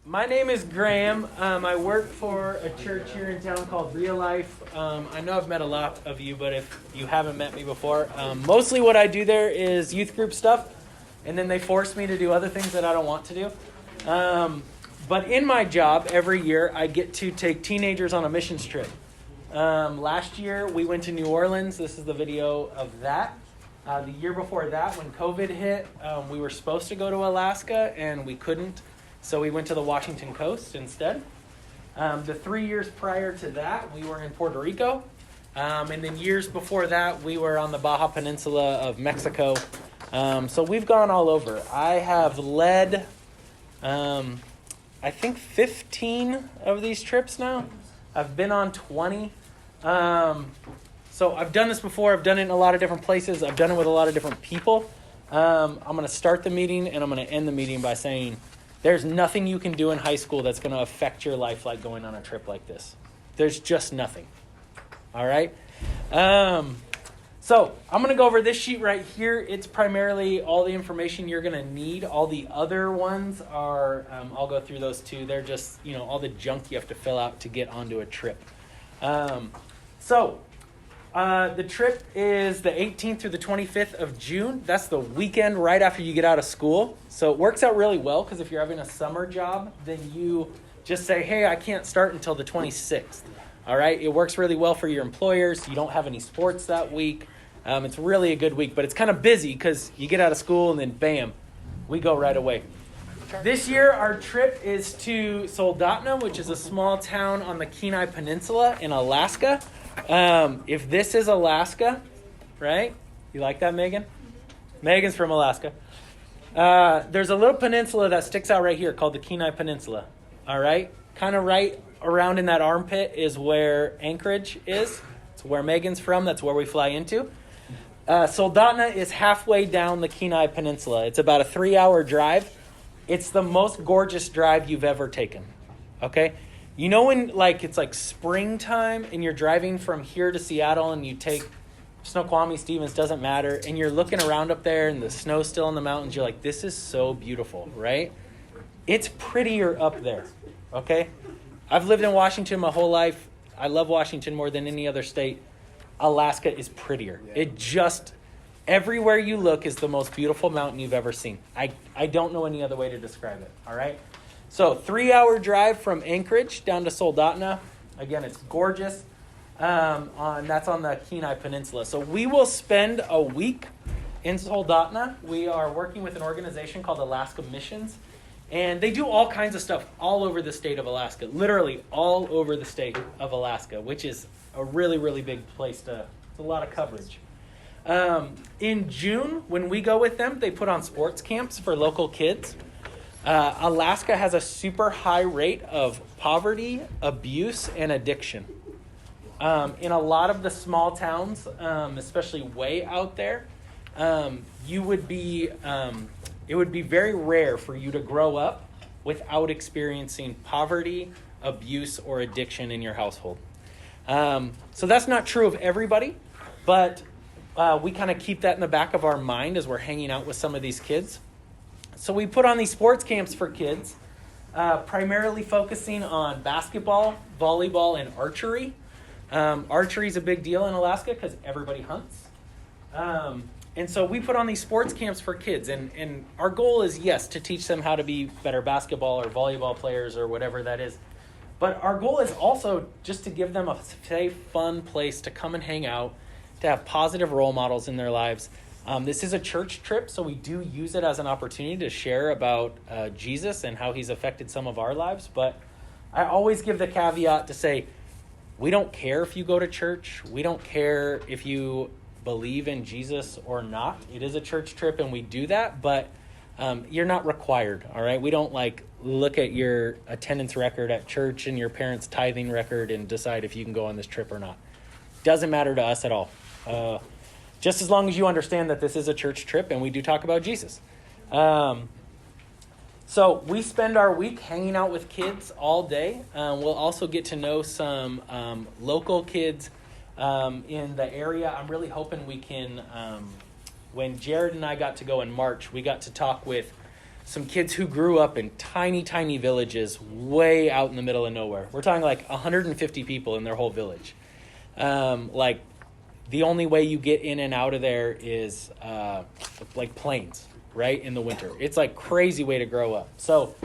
My name is Graham. I work for a church here in town called Real Life. I know I've met a lot of you, but if you haven't met me before, mostly what I do there is youth group stuff, and then they force me to do other things that I don't want to do. But in my job, every year, I get to take teenagers on a missions trip. Last year, we went to New Orleans. This is the video of that. The year before that, when COVID hit, we were supposed to go to Alaska, and we couldn't. So we went to the Washington coast instead. The 3 years prior to that, we were in Puerto Rico. And then years before that, we were on the Baja Peninsula of Mexico. So we've gone all over. I have led, I think, 15 of these trips now. I've been on 20. So I've done this before. I've done it in a lot of different places. I've done it with a lot of different people. I'm going to start the meeting, and I'm going to end the meeting by saying, there's nothing you can do in high school that's going to affect your life like going on a trip like this. There's just nothing. All right? So I'm going to go over this sheet right here. It's primarily all the information you're going to need. All the other ones are, I'll go through those too. They're just, all the junk you have to fill out to get onto a trip. The trip is the 18th through the 25th of June. That's the weekend right after you get out of school. So it works out really well because if you're having a summer job, then you just say, hey, I can't start until the 26th. All right? It works really well for your employers. You don't have any sports that week. It's really a good week, but it's kind of busy because you get out of school and then bam, we go right away. This year, our trip is to Soldotna, which is a small town on the Kenai Peninsula in Alaska. If this is Alaska, right? You like that, Megan? Megan's from Alaska. There's a little peninsula that sticks out right here called the Kenai Peninsula. All right? Kind of right around in that armpit is where Anchorage is. It's where Megan's from. That's where we fly into. Soldotna is halfway down the Kenai Peninsula. It's about a 3-hour drive. It's the most gorgeous drive you've ever taken. Okay? You know when it's like springtime and you're driving from here to Seattle and you take Snoqualmie, Stevens, doesn't matter, and you're looking around up there and the snow's still in the mountains, you're like, this is so beautiful, right? It's prettier up there, okay? I've lived in Washington my whole life. I love Washington more than any other state. Alaska is prettier. Yeah. It just, everywhere you look is the most beautiful mountain you've ever seen. I don't know any other way to describe it, all right? So 3-hour drive from Anchorage down to Soldotna. Again, it's gorgeous. That's on the Kenai Peninsula. So we will spend a week in Soldotna. We are working with an organization called Alaska Missions. And they do all kinds of stuff all over the state of Alaska. Literally all over the state of Alaska, which is a really, really big place it's a lot of coverage. In June, when we go with them, they put on sports camps for local kids. Alaska has a super high rate of poverty, abuse, and addiction. In a lot of the small towns, especially way out there, it would be very rare for you to grow up without experiencing poverty, abuse, or addiction in your household. So that's not true of everybody, but we kind of keep that in the back of our mind as we're hanging out with some of these kids. So we put on these sports camps for kids, primarily focusing on basketball, volleyball, and archery. Archery is a big deal in Alaska because everybody hunts. And so we put on these sports camps for kids. And our goal is, yes, to teach them how to be better basketball or volleyball players or whatever that is. But our goal is also just to give them a safe, fun place to come and hang out, to have positive role models in their lives. This is a church trip, so we do use it as an opportunity to share about Jesus and how he's affected some of our lives. But I always give the caveat to say, we don't care if you go to church. We don't care if you believe in Jesus or not. It is a church trip, and we do that, but you're not required, all right? We don't look at your attendance record at church and your parents' tithing record and decide if you can go on this trip or not. Doesn't matter to us at all. Just as long as you understand that this is a church trip and we do talk about Jesus. So we spend our week hanging out with kids all day. We'll also get to know some local kids in the area. I'm really hoping we can, when Jared and I got to go in March, we got to talk with some kids who grew up in tiny, tiny villages way out in the middle of nowhere. We're talking like 150 people in their whole village. Like the only way you get in and out of there is like planes, right, in the winter. It's like crazy way to grow up. So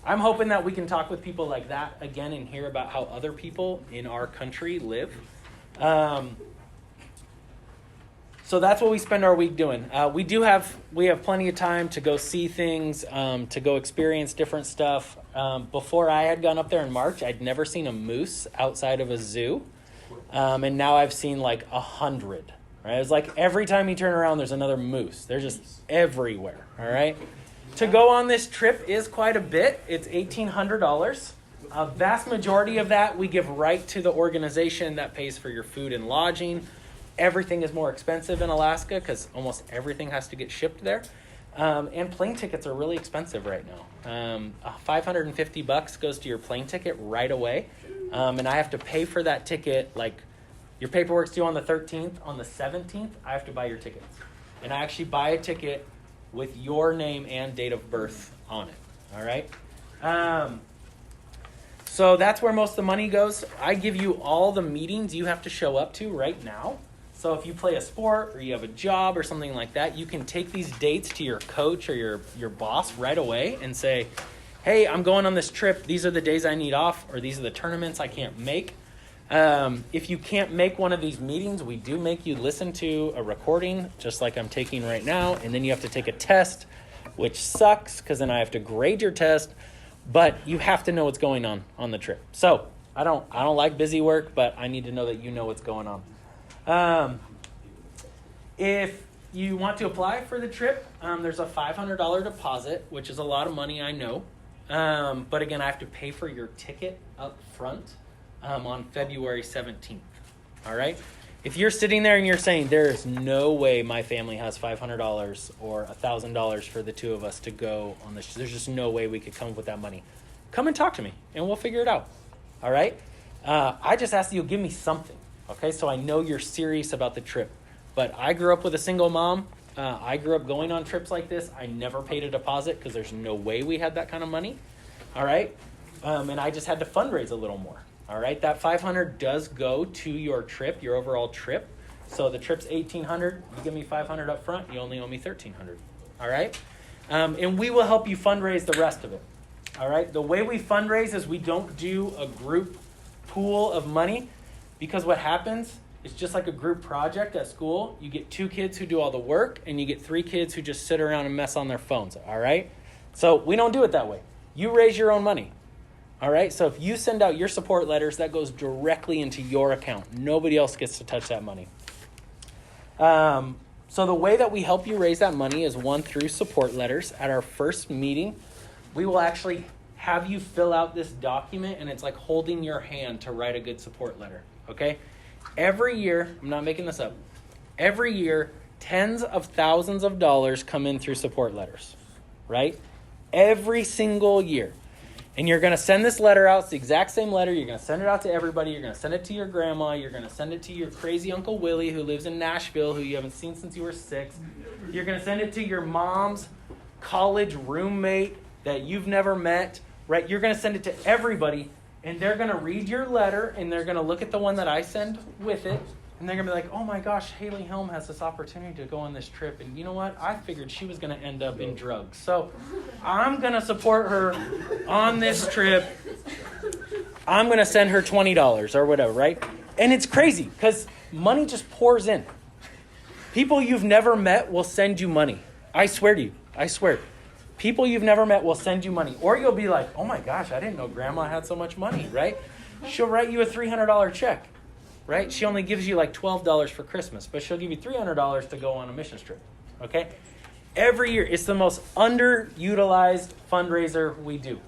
I'm hoping that we can talk with people like that again and hear about how other people in our country live. So that's what we spend our week doing. We have plenty of time to go see things, to go experience different stuff. Before I had gone up there in March, I'd never seen a moose outside of a zoo. And now I've seen like 100. Right? It's like every time you turn around, there's another moose. They're just everywhere. All right. To go on this trip is quite a bit. It's $1,800. A vast majority of that we give right to the organization that pays for your food and lodging. Everything is more expensive in Alaska because almost everything has to get shipped there. And plane tickets are really expensive right now. $550 goes to your plane ticket right away. And I have to pay for that ticket. Like your paperwork's due on the 13th. On the 17th, I have to buy your tickets. And I actually buy a ticket with your name and date of birth on it. All right? So that's where most of the money goes. I give you all the meetings you have to show up to right now. So if you play a sport or you have a job or something like that, you can take these dates to your coach or your boss right away and say, hey, I'm going on this trip. These are the days I need off, or these are the tournaments I can't make. If you can't make one of these meetings, we do make you listen to a recording, just like I'm taking right now, and then you have to take a test, which sucks because then I have to grade your test, but you have to know what's going on the trip. So I don't like busy work, but I need to know that you know what's going on. If you want to apply for the trip, there's a $500 deposit, which is a lot of money, I know. But again, I have to pay for your ticket up front on February 17th. All right? If you're sitting there and you're saying, there is no way my family has $500 or $1,000 for the two of us to go on this, there's just no way we could come up with that money. Come and talk to me, and we'll figure it out. All right? I just ask that you give me something, okay? So I know you're serious about the trip. But I grew up with a single mom. I grew up going on trips like this. I never paid a deposit because there's no way we had that kind of money. All right? And I just had to fundraise a little more. All right? That $500 does go to your trip, your overall trip. So the trip's $1,800. You give me $500 up front, you only owe me $1,300. All right? And we will help you fundraise the rest of it. All right? The way we fundraise is we don't do a group pool of money, because what happens, it's just like a group project at school. You get 2 kids who do all the work, and you get 3 kids who just sit around and mess on their phones, all right? So we don't do it that way. You raise your own money, all right? So if you send out your support letters, that goes directly into your account. Nobody else gets to touch that money. So the way that we help you raise that money is, 1, through support letters. At our first meeting, we will actually have you fill out this document, and it's like holding your hand to write a good support letter, okay? Every year, I'm not making this up, every year, tens of thousands of dollars come in through support letters, right? Every single year. And you're going to send this letter out. It's the exact same letter. You're going to send it out to everybody. You're going to send it to your grandma. You're going to send it to your crazy Uncle Willie who lives in Nashville, who you haven't seen since you were 6. You're going to send it to your mom's college roommate that you've never met, right? You're going to send it to everybody. And they're going to read your letter, and they're going to look at the one that I send with it, and they're going to be like, oh my gosh, Haley Helm has this opportunity to go on this trip. And you know what? I figured she was going to end up in drugs. So I'm going to support her on this trip. I'm going to send her $20 or whatever, right? And it's crazy because money just pours in. People you've never met will send you money. I swear to you. I swear. People you've never met will send you money. Or you'll be like, oh my gosh, I didn't know grandma had so much money, right? She'll write you a $300 check, right? She only gives you like $12 for Christmas, but she'll give you $300 to go on a missions trip, okay? Every year, it's the most underutilized fundraiser we do.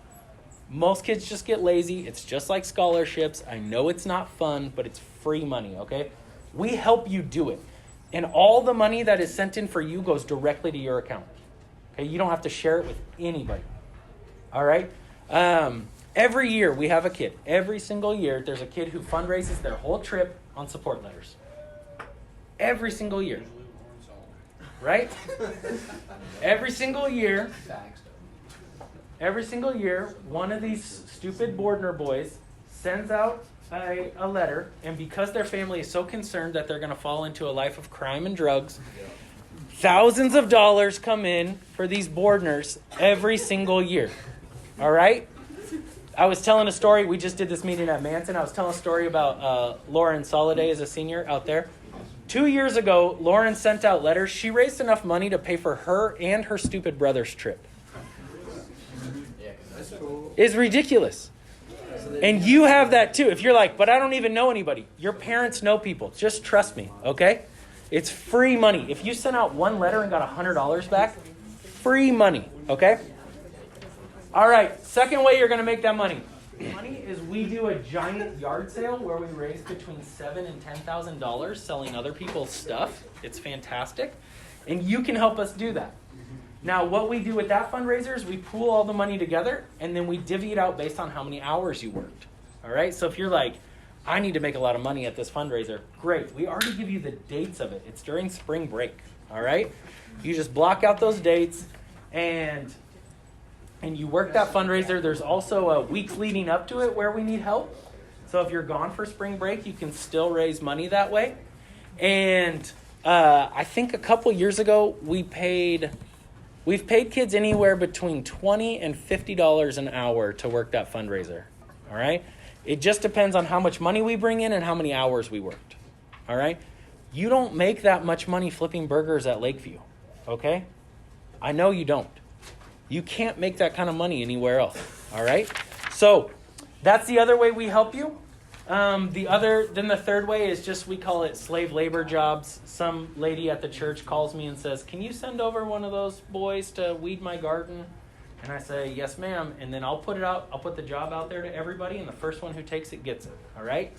Most kids just get lazy. It's just like scholarships. I know it's not fun, but it's free money, okay? We help you do it. And all the money that is sent in for you goes directly to your account. Okay, you don't have to share it with anybody. All right? Every year we have a kid. Every single year there's a kid who fundraises their whole trip on support letters. Every single year. Right? Every single year every single year, one of these stupid Bordner boys sends out a letter, and because their family is so concerned that they're going to fall into a life of crime and drugs, thousands of dollars come in for these Bordners every single year. All right? I was telling a story. We just did this meeting at Manson. I was telling a story about Lauren Soliday as a senior out there. 2 years ago, Lauren sent out letters. She raised enough money to pay for her and her stupid brother's trip. It's ridiculous. And you have that too. If you're like, but I don't even know anybody. Your parents know people. Just trust me, okay? It's free money. If you sent out one letter and got $100 back, free money, okay? All right, second way you're going to make that money. Money is we do a giant yard sale where we raise between $7,000 and $10,000 selling other people's stuff. It's fantastic. And you can help us do that. Now, what we do with that fundraiser is we pool all the money together, and then we divvy it out based on how many hours you worked. All right? So if you're like, I need to make a lot of money at this fundraiser, great. We already give you the dates of it. It's during spring break. All right? You just block out those dates, and you work that fundraiser. There's also a week leading up to it where we need help. So if you're gone for spring break, you can still raise money that way. And I think a couple years ago, we've paid kids anywhere between $20 and $50 an hour to work that fundraiser. All right? It just depends on how much money we bring in and how many hours we worked. All right? You don't make that much money flipping burgers at Lakeview. Okay? I know you don't. You can't make that kind of money anywhere else. All right? So that's the other way we help you. The third way is just, we call it slave labor jobs. Some lady at the church calls me and says, can you send over one of those boys to weed my garden? And I say, yes, ma'am. And then I'll put the job out there to everybody, and the first one who takes it gets it. All right?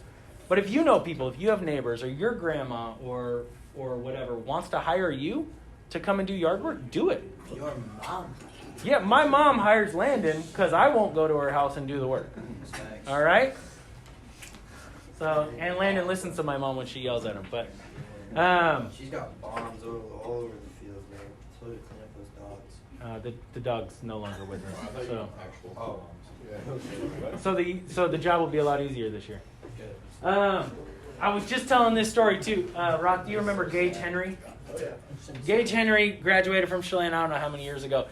But if you know people, if you have neighbors, or your grandma or whatever wants to hire you to come and do yard work, do it. Your mom. Yeah, my mom hires Landon because I won't go to her house and do the work. All right? So, and Landon listens to my mom when she yells at him. But she's got bombs all over the field, man. So to clean up those dogs. the dog's no longer with her. So, Oh. so the job will be a lot easier this year. I was just telling this story too. Rock, do you remember Gage Henry? Oh, yeah. Gage Henry graduated from Chelan, I don't know how many years ago.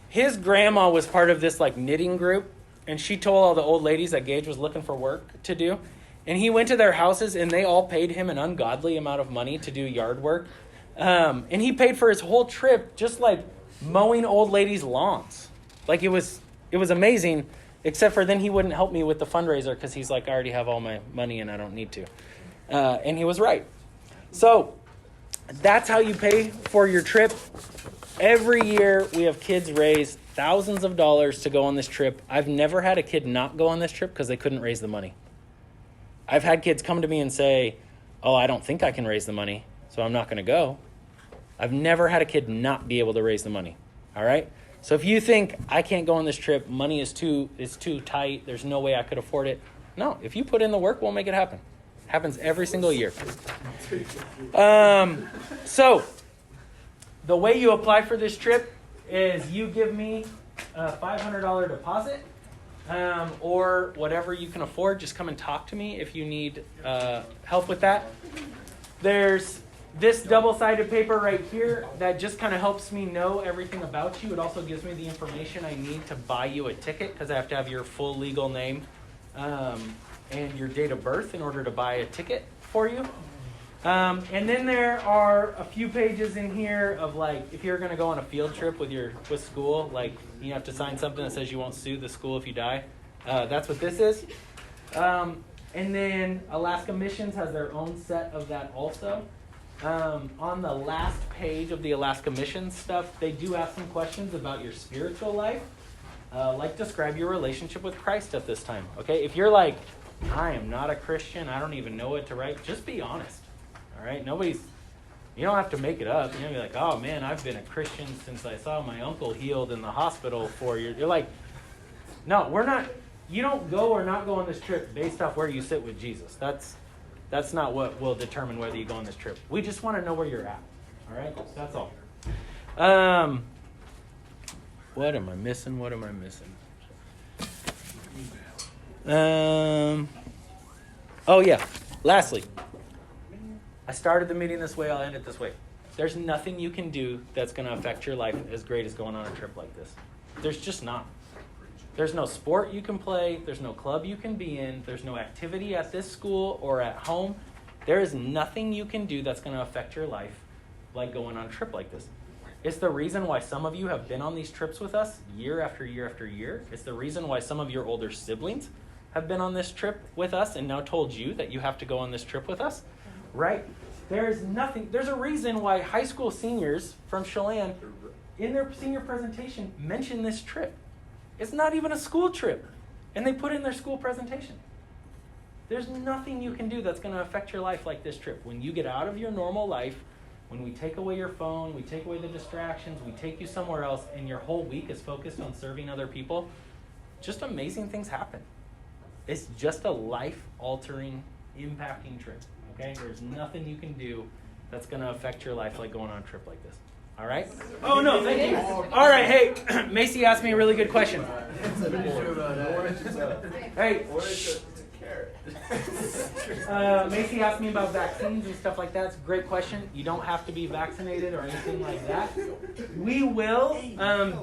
His grandma was part of this like knitting group, and she told all the old ladies that Gage was looking for work to do. And he went to their houses, and they all paid him an ungodly amount of money to do yard work. And he paid for his whole trip just like mowing old ladies' lawns. Like it was amazing, except for then he wouldn't help me with the fundraiser because he's like, I already have all my money and I don't need to. And he was right. So that's how you pay for your trip. Every year we have kids raise thousands of dollars to go on this trip. I've never had a kid not go on this trip because they couldn't raise the money. I've had kids come to me and say, oh, I don't think I can raise the money, so I'm not going to go. I've never had a kid not be able to raise the money. All right? So if you think I can't go on this trip, money is too tight, there's no way I could afford it. No, if you put in the work, we'll make it happen. Happens every single year. So the way you apply for this trip is you give me a $500 deposit, or whatever you can afford. Just come and talk to me if you need help with that. There's this double-sided paper right here that just kind of helps me know everything about you. It also gives me the information I need to buy you a ticket, because I have to have your full legal name and your date of birth in order to buy a ticket for you. And then there are a few pages in here of like, if you're going to go on a field trip with school, like you have to sign something that says you won't sue the school if you die. That's what this is. And then Alaska Missions has their own set of that also. On the last page of the Alaska Missions stuff, they do ask some questions about your spiritual life. Like describe your relationship with Christ at this time. Okay, if you're like, I am not a Christian, I don't even know what to write, just be honest. All right, you don't have to make it up. You don't be like, oh man, I've been a Christian since I saw my uncle healed in the hospital 4 years. You're like, no, we're not. You don't go or not go on this trip based off where you sit with Jesus. That's not what will determine whether you go on this trip. We just want to know where you're at. All right, that's all. What am I missing? Oh yeah. Lastly, I started the meeting this way. I'll end it this way. There's nothing you can do that's going to affect your life as great as going on a trip like this. There's just not. There's no sport you can play. There's no club you can be in. There's no activity at this school or at home. There is nothing you can do that's going to affect your life like going on a trip like this. It's the reason why some of you have been on these trips with us year after year after year. It's the reason why some of your older siblings have been on this trip with us and now told you that you have to go on this trip with us, right? There's a reason why high school seniors from Chelan in their senior presentation mention this trip. It's not even a school trip, and they put it in their school presentation. There's nothing you can do that's going to affect your life like this trip. When you get out of your normal life, when we take away your phone, we take away the distractions, we take you somewhere else, and your whole week is focused on serving other people, just amazing things happen. It's just a life-altering, impacting trip, okay? There's nothing you can do that's going to affect your life like going on a trip like this. All right? Oh, no, thank you. All right, hey, Macy asked me a really good question. Hey, Macy asked me about vaccines and stuff like that. It's a great question. You don't have to be vaccinated or anything like that. We will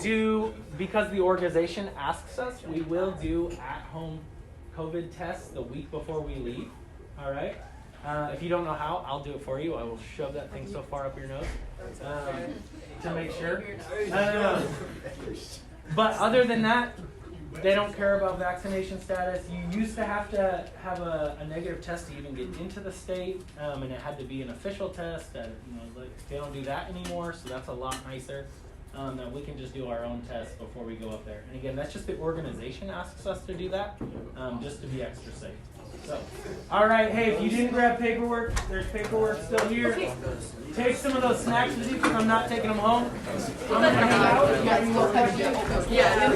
do, because the organization asks us, we will do at-home COVID tests the week before we leave. All right? If you don't know how, I'll do it for you. I will shove that thing so far up your nose to make sure. But other than that, they don't care about vaccination status. You used to have a negative test to even get into the state, and it had to be an official test. That they don't do that anymore, so that's a lot nicer. That we can just do our own test before we go up there. And again, that's just the organization asks us to do that, just to be extra safe. So, all right, hey, if you didn't grab paperwork, there's paperwork still here. Take some of those snacks with you because I'm not taking them home. I'm gonna hang out. Yeah,